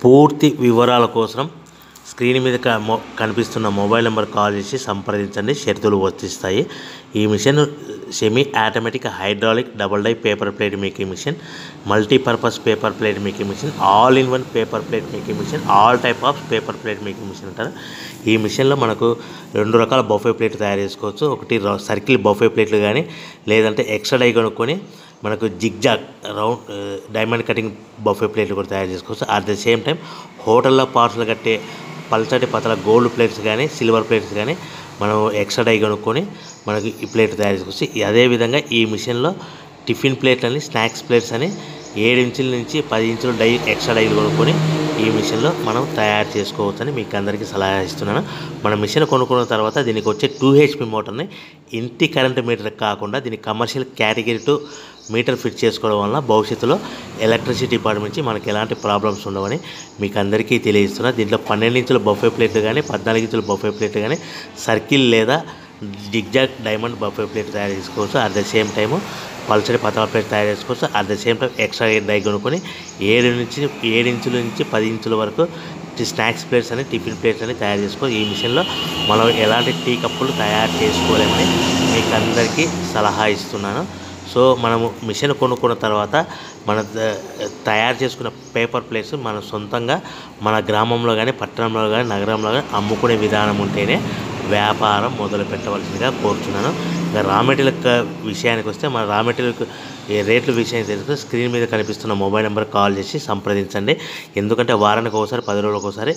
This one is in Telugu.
పూర్తి వివరాల కోసం స్క్రీన్ మీద కనిపిస్తున్న మొబైల్ నెంబర్ కాల్ చేసి సంప్రదించండి. షరతులు వర్తిస్తాయి. ఈ machine semi automatic hydraulic double die paper plate making machine, multipurpose paper plate making machine, all in one paper plate making machine, all type of paper plate making machine అంటారు. ఈ మిషన్లో మనకు 2 రకాల బఫే ప్లేట్లు తయారు చేసుకోవచ్చు. ఒకటి సర్కిల్ బఫే ప్లేట్లు కానీ, లేదంటే ఎక్స్ట్రా డై కొనుక్కొని మనకు zigzag round diamond cutting buffet ప్లేట్లు కూడా తయారు చేసుకోవచ్చు. అట్ ద సేమ్ టైం హోటల్లో పార్సల్ కట్టే పల్చటి పతల గోల్డ్ ప్లేట్స్ కానీ, సిల్వర్ ప్లేట్స్ కానీ మనం ఎక్స్ట్రా డై కొనుక్కొని మనకి ఈ ప్లేట్ తయారు చేసుకోవచ్చు. అదేవిధంగా ఈ మిషన్లో టిఫిన్ ప్లేట్లు అని, స్నాక్స్ ప్లేట్స్ అని 7 ఇంచుల నుంచి 10 ఇంచుల డై ఎక్స్ట్రా డైలు కొనుక్కొని ఈ మిషన్లో మనం తయారు చేసుకోవచ్చని మీకు అందరికీ సలహా ఇస్తున్నాను. మన మిషన్ కొనుక్కున్న తర్వాత దీనికి వచ్చే 2 HP మోటార్ని ఇంటి కరెంట్ మీటర్ కాకుండా దీనికి కమర్షియల్ కేటగిరీ 2 మీటర్ ఫిట్ చేసుకోవడం వల్ల భవిష్యత్తులో ఎలక్ట్రిసిటీ డిపార్ట్మెంట్ నుంచి మనకి ఎలాంటి ప్రాబ్లమ్స్ ఉండవని మీకు అందరికీ తెలియజేస్తున్నా. దీంట్లో 12 ఇంచుల బఫే ప్లేట్లు కానీ, 14 ఇంచుల బఫే ప్లేట్లు కానీ, సర్కిల్ లేదా జిగ్జాగ్ డైమండ్ బఫే ప్లేట్ తయారు చేసుకోవచ్చు. అట్ ద సేమ్ టైము పల్చడి పతల ప్లేట్ తయారు చేసుకోవచ్చు. At the same time extra die కొనుక్కొని 7 ఇంచుల నుంచి 10 ఇంచుల వరకు స్నాక్స్ ప్లేట్స్ అని, టిఫిన్ ప్లేట్స్ అని తయారు చేసుకో. ఈ మిషన్లో మనం ఎలాంటి టీ కప్పులు తయారు చేసుకోలేమని మీకు అందరికీ సలహా ఇస్తున్నాను. సో మనము మిషన్ కొనుక్కున్న తర్వాత మన తయారు చేసుకున్న పేపర్ ప్లేట్స్ మన సొంతంగా మన గ్రామంలో కానీ, పట్టణంలో కానీ, నగరంలో కానీ అమ్ముకునే విధానం ఉంటేనే వ్యాపారం మొదలు పెట్టవలసిందిగా కోరుతున్నాను. ఇంకా రా మెటీరియల్ విషయానికి వస్తే మన రా మెటీరియల్ రేట్ల విషయాన్ని తెలుసుకుని స్క్రీన్ మీద కనిపిస్తున్న మొబైల్ నెంబర్ కాల్ చేసి సంప్రదించండి. ఎందుకంటే వారానికి ఒకసారి, 10 రోజులకు ఒకసారి